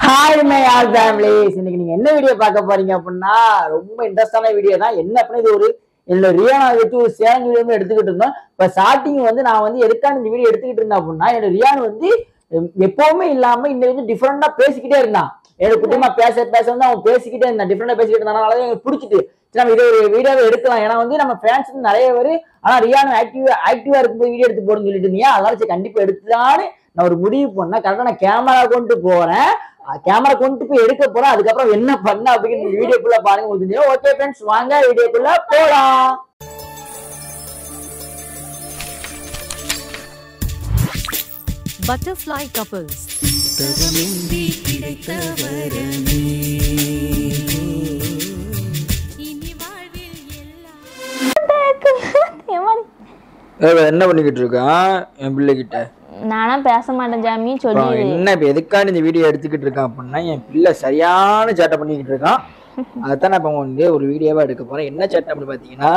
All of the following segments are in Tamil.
Hi my all families. இன்னைக்கு நீங்க என்ன வீடியோ பார்க்க போறீங்க அப்படின்னா ரொம்ப இன்ட்ரெஸ்டான வீடியோ தான். என்ன அப்படின்னா இது ஒரு என்னோட ரியானா வச்சு ஒரு சேலஞ்ச் வீடியோ எடுத்துக்கிட்டு இருந்தோம். இப்போ ஸ்டார்டிங் வந்து நான் வந்து எதுக்கான இந்த வீடியோ எடுத்துக்கிட்டு இருந்தேன் அப்படின்னா என்னோட ரியான் வந்து எப்பவுமே இல்லாம இன்னைக்கு வந்து டிஃப்ரெண்டா பேசிக்கிட்டே இருந்தான். என்னோட குட்டிமா பேச வந்து அவன் பேசிக்கிட்டே இருந்தான், டிஃப்ரெண்டா பேசிக்கிட்டு இருந்தாலும் எனக்கு பிடிச்சிட்டு நம்ம இதை ஒரு வீடியோவை எடுக்கலாம். ஏன்னா வந்து நம்ம ஃபேன்ஸ் வந்து நிறைய பேர் ஆனா ரியான் ஆக்டிவா இருக்கும்போது வீடியோ எடுத்து போடுன்னு சொல்லிட்டு இருந்தீங்க. அதனால சரி கண்டிப்பா எடுத்துதான்னு நான் ஒரு முடிவு பண்ணேன். கரெக்டா நான் கேமரா கொண்டு போறேன், கேமரா கொண்டு போய் எடுக்க போறேன். அதுக்கப்புறம் என்ன பண்ண அப்படின்னு வீடியோக்குள்ள பாருங்க உங்களுக்கு. ஓகே ஃப்ரெண்ட்ஸ், வாங்க வீடியோக்குள்ள போலாம். Butterfly couples. என்ன பண்ணிக்கிட்டு இருக்கான் என் பிள்ளை கிட்ட? நானா பேச மாட்டேன் ஜாமி, சொல்லி என்ன இப்ப எதுக்கான இந்த வீடியோ எடுத்துக்கிட்டு இருக்கான் அப்படின்னா என் பிள்ளை சரியான சேட்டை பண்ணிக்கிட்டு இருக்கான். அதான் நான் இப்ப வந்து ஒரு வீடியோவா எடுக்க போறேன். என்ன சேட்டை அப்படின்னு பாத்தீங்கன்னா,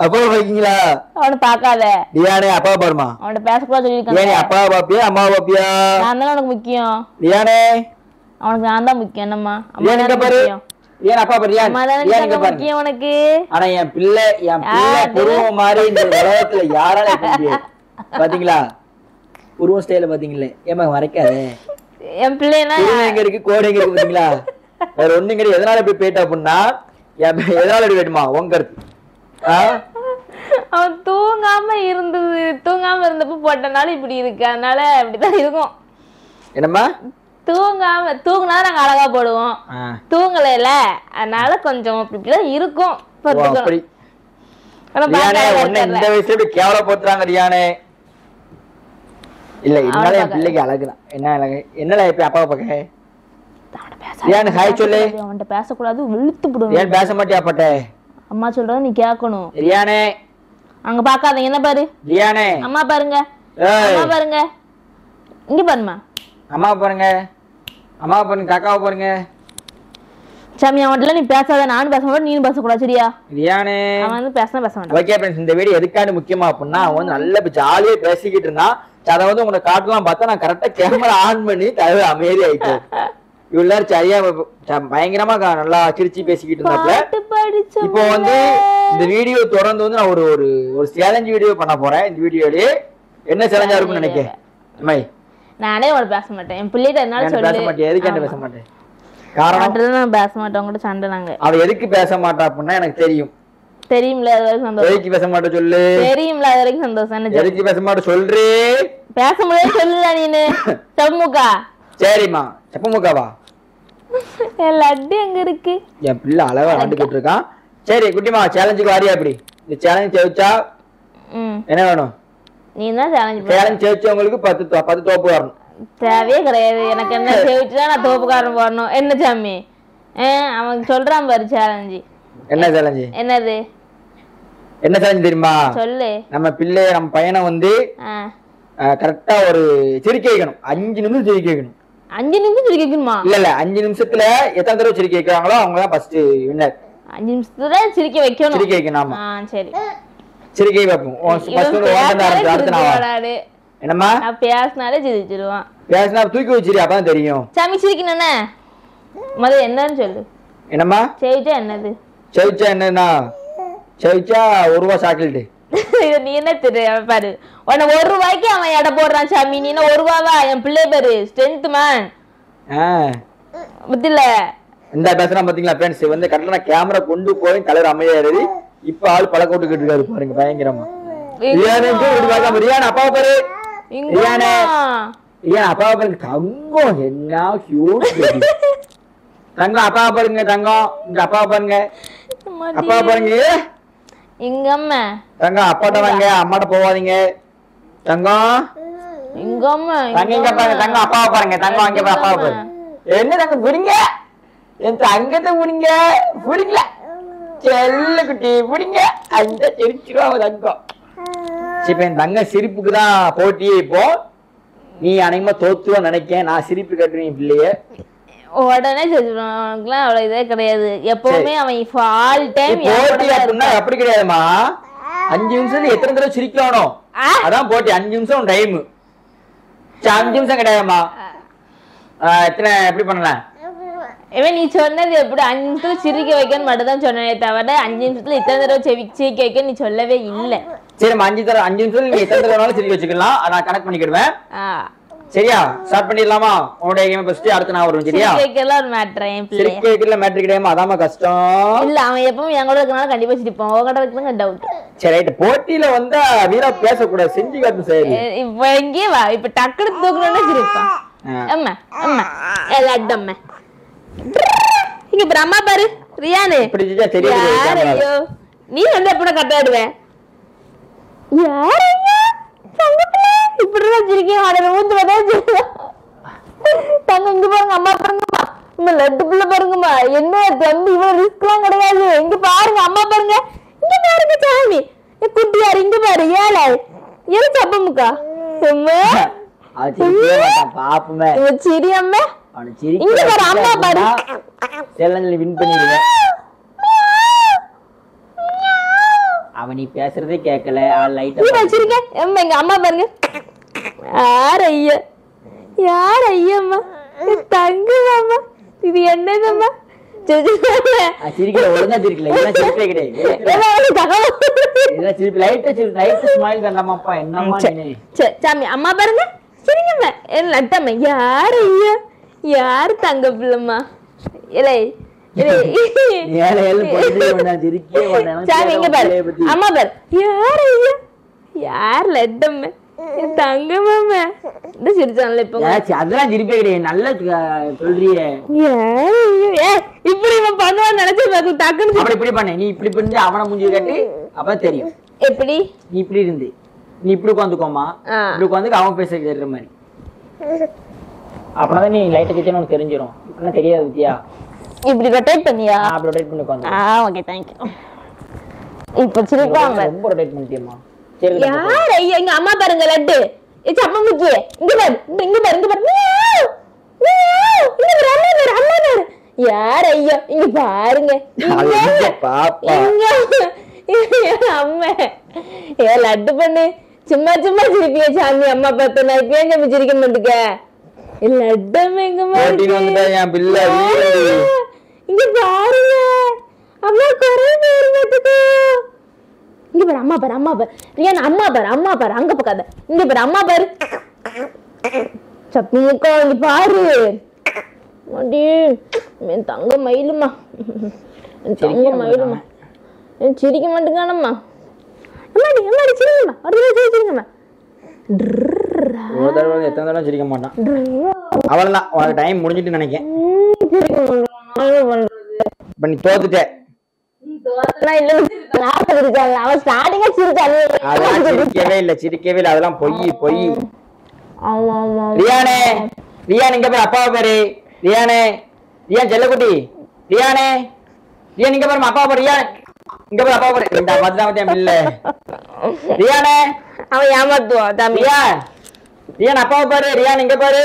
அப்பா பாக்கீங்களா? அவனை பாக்காத ரியானே, அப்பா பாருமா. அவன்கிட்ட பேசக்கூடாது சொல்லியிருக்கேன். அப்பா பாப்பியா அம்மா பாப்பியா? நான் தானே உனக்கு முக்கியம். ரியானே, அவனுக்கு நான் தான் முக்கியம். என்னம்மா ரியான் பாரு, ரியான் அப்பா பாரு, ரியான் முக்கியம் உனக்கு. ஆனா என் பிள்ளை புருவம் மாதிரி இந்த உலகத்துல யாரால இருக்க முடியாது. பாத்தீங்களா புருவம் ஸ்டைல பாத்தீங்களே? ஏமா மறைக்காத. என் பிள்ளைனா எங்க இருக்கு, கோடை எங்க இருக்கு பாத்தீங்களா? வேற ஒண்ணும் கிடையாது. எதனால இப்படி போயிட்டா அப்படின்னா எதனால இப்படி வேணுமா உங்க கருத்து? அவன் தூங்காம இருந்தப்ப போட்டனால இப்படி இருக்கு. அதனால இப்படிதான் இருக்கும். என்னம்மா? தூங்குனா நாங்க அழகா போடுவோம், தூங்கல அதனால கொஞ்சம் இப்படிதான் இருக்கும். இந்த வயசுல கேவலப்படுத்துறாங்க ரியானே. இல்ல இதனால என் பிள்ளைக்கு அழகுதான். என்ன அழகு? என்னல இப்ப அப்பா பாக்க ரியான் ஹாய் சொல்லு. அவன்கிட்ட பேசக்கூடாது, வெளுத்து போடுவேன். ரியான் பேச மாட்டியா அப்பாட்ட? அம்மா சொல்றத நீ கேட்கணும். ரியானே அங்க பாக்காதீங்க. என்ன பாரு ரியானே, அம்மா பாருங்க, அம்மா பாருங்க, இங்க பாருமா, அம்மா பாருங்க, அம்மா பாருங்க, காக்காவை பாருங்க. சாமி அவன்கிட்ட நீ பேசாத, நானும் பேச மாட்டேன், நீனும் பேசக்கூடாது சரியா? ரியானே அவன் வந்து பேச மாட்டான். ஓகே ஃப்ரெண்ட்ஸ், இந்த வீடியோ எதுக்கான முக்கியமா அப்படின்னா அவன் வந்து நல்ல ஜாலியா பேசிக்கிட்டு இருந்தான். அதை வந்து உங்களை காட்டலாம் பார்த்தா நான் கரெக்டா கேமரா ஆன் பண்ணி தலைவர் அமைதி ஆயிட்டேன். இவ்வளவு சரியா பயங்கரமா நல்லா சிரிச்சு பேசிக்கிட்டு இருந்தாப்ல. இப்போ வந்து இந்த வீடியோ தொடர்ந்து வந்து நான் ஒரு ஒரு சேலஞ்ச் வீடியோ பண்ண போறேன். இந்த வீடியோலயே என்ன சேலஞ்சா இருக்கும்னு நினைக்கிறேன்? நானே அவளை பேச மாட்டேன். என் பிள்ளைகிட்ட என்னால சொல்லு. பேச மாட்டேன். எதுக்கு பேச மாட்டேன்? காரணம் நான் பேச மாட்டேன். உங்ககிட்ட சண்டை. நாங்க அவ எதுக்கு பேச மாட்டா அப்படின்னா எனக்கு தெரியும். தெரியும்ல, அது வரைக்கும் சந்தோஷம். எதுக்கு பேச மாட்டே சொல்லு. தெரியும்ல, அது வரைக்கும் சந்தோஷம். எதுக்கு பேச மாட்டே சொல்றே? பேச முடியாது சொல்லல நீனு. செப்பமுக்கா. சரிம்மா, செப்பமுக்காவா? லட்டு எங்க இருக்கு? என் பிள்ளை அழகா ஆண்டுகிட்டு இருக்கான். சரி குட்டிமா, சேலஞ்சுக்கு வாரியா? அப்படி இந்த சேலஞ்ச் ஜெயிச்சா என்ன வேணும்? நீ தான் சேலஞ்ச் ஜெயிச்சவங்களுக்கு 10 தோப்பு வரணும். தேவையே கிடையாது எனக்கு. என்ன ஜெயிச்சுதான் நான் தோப்புக்காரன் போடணும்? என்ன சாமி அவன் சொல்றான் பாரு சேலஞ்சு. என்ன சேலஞ்சு? என்னது? என்ன சேலஞ்சு தெரியுமா? சொல்லு. நம்ம பிள்ளை நம்ம பையனை வந்து கரெக்டா ஒரு சிரிக்க வைக்கணும். 5 நிமிஷம் சிரிக்க வைக்கணும். 5 நிமிஷம் சிரிக்க வைக்கணுமா? இல்ல 5 நிமிஷத்துல எத்தனை தடவை சிரிக்க வைக்கிறாங்களோ அவங்க தான் ஃபர்ஸ்ட் வின்னர். 5 நிமிஷத்துல சிரிக்க வைக்கணும். சிரிக்க வைக்கணும். ஆமா சரி, சிரிக்க வைப்போம். என்னம்மா? நான் பேசினாலே சிரிச்சிருவான். பேசினா தூக்கி வச்சிரு, அப்பதான் தெரியும். சாமி சிரிக்கணும்னா முதல்ல என்னன்னு சொல்லு. என்னம்மா? செவிச்சா என்னது? செவிச்சா என்னன்னா செவிச்சா 1 ரூபா சாக்லேட். நீ என்ன தெரியும் பாரு, உன்னை 1 ரூபாய்க்கு அவன் எடை போடுறான் சாமி. நீ என்ன 1 ரூபாவா? என் பிள்ளை பேரு ஸ்ட்ரென்த் மேன். புத்தில இந்த பேசுறான் பாத்தீங்களா ஃப்ரெண்ட்ஸ்? வந்து கரெக்டா கேமரா கொண்டு போய் தலைவர் அமைதியா எழுதி இப்ப ஆள் பழக்க விட்டுக்கிட்டு இருக்காரு பாருங்க, பயங்கரமா. ரியான் அப்பா பாரு, ரியானே ரியான் அப்பா பாருங்க. தங்கம் என்ன கியூட் தங்கம். அப்பா பாருங்க தங்கம். இந்த அப்பா பாருங்க, அப்பா பாருங்க. எங்க அம்மா தங்கம் அப்பாட்ட வாங்க, அம்மாட்ட போவாதீங்க. தங்கம் எங்க அம்மா தங்க பாருங்க. தங்கம் அப்பாவை பாருங்க. தங்கம் அங்க அப்பா பாருங்க. என்ன தங்கம் புரிங்க? என் தங்கத்தை புரிங்க, புரிங்கல செல்ல குட்டி புரிங்க. அந்த சிரிச்சிருவாங்க தங்கம். இப்ப என் தங்க சிரிப்புக்குதான் போட்டியே. இப்போ நீ அனைமா தோத்துவ நினைக்கேன். நான் சிரிப்பு கட்டுறேன் பிள்ளைய. உடனே செஞ்சுருவான். அவ்வளவு இதே கிடையாது. எப்பவுமே அவன் ஆல் டைம் அப்படி கிடையாதுமா. 5 நிமிஷத்துல எத்தனை தடவை சிரிக்கணும் அதான் போட்டி. 5 நிமிஷம் டைம். 5 நிமிஷம் கிடையாதுமா. எத்தனை எப்படி பண்ணலாம்? இவன் நீ சொன்னது எப்படி 5 நிமிஷத்துல சிரிக்க வைக்கன்னு மட்டும் தான் சொன்னே தவிர 5 நிமிஷத்துல இத்தனை தடவை சிரிக்க வைக்க நீ சொல்லவே இல்லை. சரி 5 நிமிஷத்துல நீங்க எத்தனை தடவை சிரிக்க வச்சுக்கலாம், நான் கனெக்ட் பண்ணிக்கிடுவேன். சரியா? ஸ்டார்ட் பண்ணிடலாமா? உன்னுடைய கேம் ஃபர்ஸ்ட் அடுத்து நான் வருவேன். சரியா? சிரிக்கல ஒரு மேட்டர் என் பிள்ளை. சிரிக்கல மேட்டர் கிடையாது, அதாம கஷ்டம். இல்ல அவன் எப்பவும் என் கூட இருக்கனால கண்டிப்பா சிரிப்பான். உங்ககிட்ட இருக்குங்க டவுட். சரி ரைட். போட்டியில வந்தா வீரா பேசக்கூடாது, செஞ்சு காட்டு. சரி இப்போ எங்கே வா, இப்ப டக்குனு தூக்கணும்னா சிரிப்பான். அம்மா அம்மா எல்லாட்டம்மா இங்க பிரம்மா பாரு ரியானு இப்படி செஞ்சா தெரியாது. ஐயோ நீ வந்து எப்பட கட்டாடுவே யார் ஐயா தங்கப்பிள்ளை இப்படிதான் சிரிக்கேன். அதை ஊந்து வந்தா தங்க இங்க பாருங்க, அம்மா பாருங்கம்மா, இந்த லட்டு பிள்ளை பாருங்கம்மா, என்ன தம்பி இவ்வளவு ரிஸ்க் எல்லாம் கிடையாது. இங்க பாருங்க அம்மா பாருங்க, இங்க பாருங்க சாமி குட்டியாரு, இங்க பாரு ஏழை ஏழு சப்பமுக்கா பாப்புமே சிரி அம்மா, இங்க பாரு அம்மா பாரு சேலஞ்சில வின் பண்ணிடுவேன். அவன் நீ பேசுறதே கேட்கல, லைட்டா வச்சிருக்க அம்மா. எங்க அம்மா பாருங்க, யார் ஐயா யார் ஐயம்மா தங்கம்மா, இது என்னதம்மா சிரிக்கல ஒழுங்கா சிரிக்கல, இதெல்லாம் சிரிப்பே கிடையாது. இதெல்லாம் சிரிப்பு லைட்டா சிரிப்பு, லைட்டா ஸ்மைல் பண்ணலாமாப்பா. என்னம்மா நீ சாமி அம்மா பாருங்க சரிங்கம்மா லட்டம்மா, யார் ஐயா யார் தங்க பிள்ளைம்மா இல்லை சாமி இங்க பாரு அம்மா பாரு, யார் ஐயா யார் லட்டம்மா தங்கம்மா இந்த சிரிச்சான்ல இப்போ. அதெல்லாம் சிரிப்பே கிடையாது, நல்லா சொல்றியே. இப்படி இவன் பண்ணுவான்னு நினைச்சு டக்குன்னு அப்படி இப்படி பண்ண, நீ இப்படி பண்ணி அவனை மூஞ்சி கட்டி அப்ப தெரியும். எப்படி நீ இப்படி இருந்து நீ இப்படி உட்காந்துக்கோமா, இப்படி உட்காந்து அவன் பேச தெரியுற மாதிரி, அப்பதான் நீ லைட்டை கிட்டே உனக்கு தெரிஞ்சிடும். இப்படிலாம் தெரியாது வித்தியா. இப்படி ரொட்டேட் பண்ணியா? அப்படி ரொட்டேட் பண்ணி உட்காந்து. Okay thank you. இப்போ சிரிப்பாங்க, ரொம்ப ரொட்டேட் பண்ணிட்டியம்மா. யார் ஐயா எங்க அம்மா பாருங்க லட்டு சப்ப முக்கிய, இங்க பாரு இங்க பாரு இங்க பாரு அம்மா பாரு, யார் ஐயா இங்க பாருங்க அம்மா ஏ லட்டு பண்ணு, சும்மா சும்மா சிரிப்பிய சாமி அம்மா பார்த்து. நான் இப்ப எங்க சிரிக்க மாட்டுக்க லட்டம் எங்கம்மா இங்க பாருங்க அம்மா குறை பேர் பார்த்துக்கோ. இங்க பாரு அம்மா பாரு, அம்மா பாரு ரியான், அம்மா பாரு அம்மா பாரு, அங்க பக்காத இங்க பாரு அம்மா பாரு சப்பு முக்கா இங்க பாரு. அடி என் தங்க மயிலுமா, என் தங்க மயிலுமா சிரிக்க மாட்டேங்கானம்மா. அம்மாடி அம்மாடி சிரிங்கம்மா, சிரிங்கம்மா. எத்தனை தடவை சிரிக்க மாட்டான். அவள்தான் உனக்கு டைம் முடிஞ்சிட்டு நினைக்கிறேன். இப்ப நீ தோத்துட்ட. சிரிக்கவே இல்ல, அதெல்லாம் பொய் பொய். ரியானே ரியான் இங்க பாரு அப்பாவை பாரு, ரியானே ரியான் செல்லக்குட்டி, ரியானே ரியான் இங்க பாரு அப்பாவை பாரு, ரியான் இங்க பாரு அப்பாவை பாரு. இந்த மதுதான் இல்ல ரியானே, அவன் ஏமாத்துவான் தம்பி. ரியான் ரியான் அப்பாவை பாரு, ரியான் இங்க பாரு.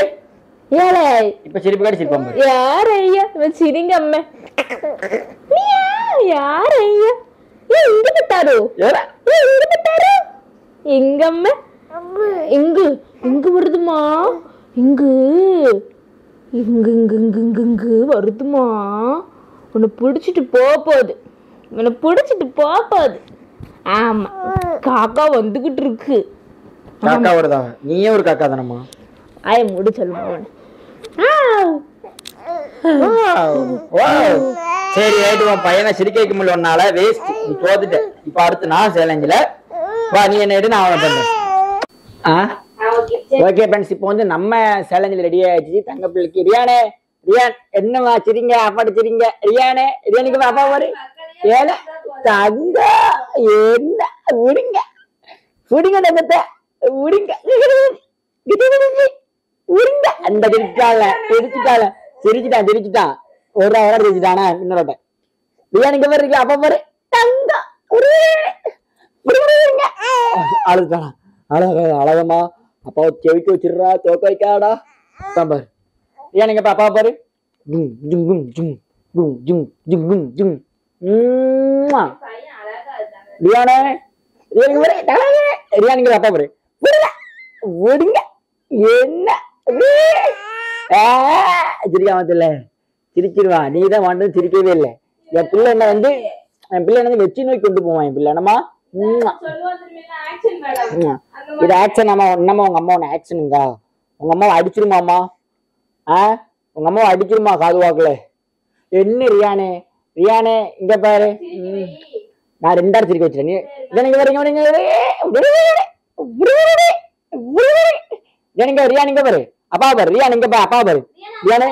ஏலே இப்ப சிரிப்பு காட்டி சிரிப்பாங்க. யார் ஐயா சிரிங்க அம்மா, யார் ஐயா இங்க பட்டாரு, இங்க பட்டாரு எங்க அம்மா இங்கு இங்கு வருதுமா, இங்கு இங்கு இங்கு இங்கு இங்கு இங்கு வருதுமா. உன்னை பிடிச்சிட்டு போகுது, உன்னை பிடிச்சிட்டு போகுது. ஆமா காக்கா வந்துகிட்டு இருக்கு. காக்கா வருதா? நீயே ஒரு காக்கா தானம்மா. ஆய முடி சொல்லுமா. சரி ரைட்டு, உன் பையனை சிரிக்க வைக்க முடியல ஒன்னால வேஸ்ட், நீ தோத்துட்ட. இப்ப அடுத்து நான் சேலஞ்சில வா, நீ என்ன எடு நான் அவனை பண்றேன். ஓகே ஃப்ரெண்ட்ஸ், இப்போ வந்து நம்ம சேலஞ்சில் ரெடி ஆயிடுச்சு. தங்க பிள்ளைக்கு ரியானே ரியான் என்னமா சிரிங்க, அப்பாட்டு சிரிங்க. ரியானே ரியானுக்கு அப்பா பாரு, ஏல தங்க என்ன விடுங்க விடுங்க தங்கத்தை விடுங்க விடுங்க. அந்த சிரிச்சால சிரிச்சுட்டால சிரிச்சுட்டான் ஒரு இடம் சிரிச்சுட்டானா இன்னொரு ரியானுக்கு பாரு இருக்கு அப்பா பாரு தங்க அழுதுட்டானா. அழகமா அப்பாவை செவிக்க வச்சிடுறா, தோக்க வைக்காடா பாரு. ரியானுக்கு அப்பா பாரு ரியானே ரியானுக்கு அப்பா பாரு விடுங்க விடுங்க. என்ன சிரிக்காமத்துல சிரிச்சிருவான். நீ தான் வந்து சிரிக்கவே இல்லை. என் பிள்ளை என்ன வந்து வெச்சு நோக்கி கொண்டு போவான் என் பிள்ளை. என்னமா இது ஆக்ஷன்? அம்மா என்னம்மா உங்க அம்மா ஒன்னு ஆக்ஷனுங்கா? உங்க அம்மாவை அடிச்சிருமாமா? உங்க அம்மாவை அடிச்சிருமா காது வாக்குல? என்ன ரியானே இங்க பாரு. நான் 2 சிரிக்க வச்சிட்டேன். ரியான் பாரு. அப்பா பாரு. ரியான் இங்க பாரு. அப்பா பாரு. ரியானே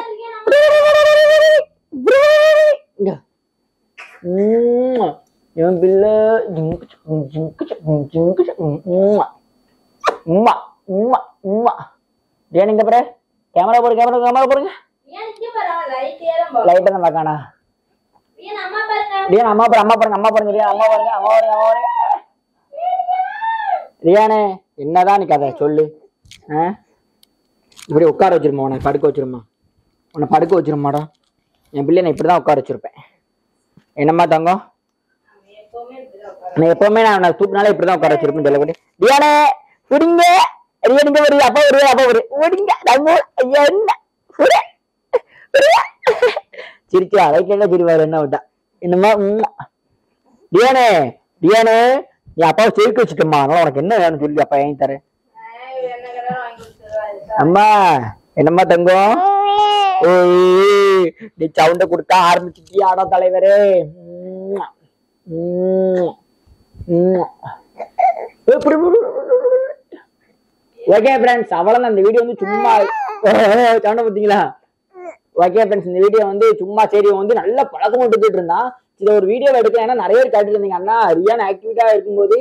என் பிள்ளை ரியான் இங்க பாரு. கேமரா போடுங்க. லைட் தான் பார்க்கானா? ரியான் அம்மா பாருங்க. ரியானே என்னதான் நீ கதை சொல்லு. இப்படி உட்கார வச்சிருமா? உன்னை படுக்க வச்சிருமாடா. என் பிள்ளை நான் இப்படிதான் உட்கார வச்சிருப்பேன். என்னம்மா தங்கம்? நான் எப்பவுமே நான் தூக்குனாலே இப்படிதான் உட்கார வச்சிருப்பேன். சொல்லக்கூடிய ரியானே புடிங்க. ரியானுங்க வருது. அப்பா வருது. ஓடிங்க என்ன சிரிச்சா ரைட்ல சிரிவாரு. என்ன விட்டா என்னமா ரியானே நீ அப்பாவை சிரிக்க வச்சுட்டோம்மா. அதனால உனக்கு என்ன வேணும்னு சொல்லி அப்பா வாங்கி தரேன். அம்மா என்னம்மா தங்கம்? நீ சவுண்ட கொடுக்க ஆரம்பிச்சுட்டியாடா தலைவரே. ஓகே ஃப்ரெண்ட்ஸ், அவ்வளவுதான். இந்த வீடியோ வந்து சும்மா சவுண்ட பார்த்தீங்களா? ஓகே ஃப்ரெண்ட்ஸ், இந்த வீடியோ வந்து சும்மா சரி வந்து நல்ல பழக்கம் கொடுத்துட்டு இருந்தான். இதை ஒரு வீடியோ எடுக்கலாம். ஏன்னா நிறைய பேர் கேட்டுட்டு இருந்தீங்க, அண்ணா ரியான் ஆக்டிவா இருக்கும்போது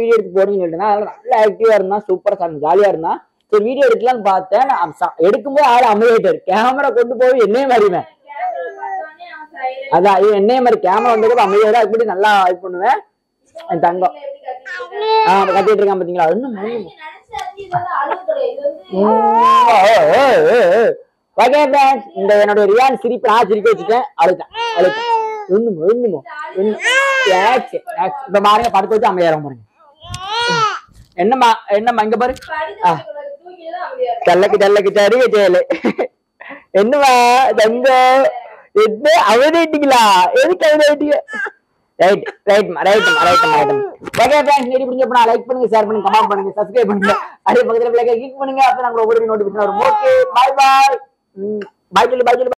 வீடியோ எடுத்து போடுன்னு சொல்லிட்டு அதனால நல்லா ஆக்டிவா இருந்தான். சூப்பரா ஜாலியா இருந்தான். சரி வீடியோ எடுக்கலாம்னு பார்த்தேன். எடுக்கும்போது ஆள் அமைதியாயிட்டாரு. கேமரா கொண்டு போய் என்னைய மாதிரிவேன். அதான் என்னைய மாதிரி கேமரா வந்து அமைதியா இப்படி நல்லா இது பண்ணுவேன். என் தங்கம் கத்திட்டு இருக்கான் பாத்தீங்களா? இன்னும் இந்த என்னோட ரியான் சிரிப்பு நான் சிரிக்க வச்சுட்டேன். அழுத்தேன் இப்ப பாருங்க. படுக்க வச்சு அமைதியாரம் பாருங்க. என்னம்மா இங்க பாரு. டல்லக்கு சரி செயலு. என்னமா தங்க என்ன அவதிட்டீங்களா? எதுக்கு அவதிட்டீங்க? லைக் பண்ணுங்க, ஷேர் பண்ணுங்க, கமெண்ட் பண்ணுங்க, சப்ஸ்கிரைப் பண்ணுங்க. அதே பக்கத்துல கிளிக் பண்ணுங்க. அப்ப நாங்க ஒவ்வொரு நோட்டிபிகேஷன் வரும். ஓகே, பாய் சொல்லு.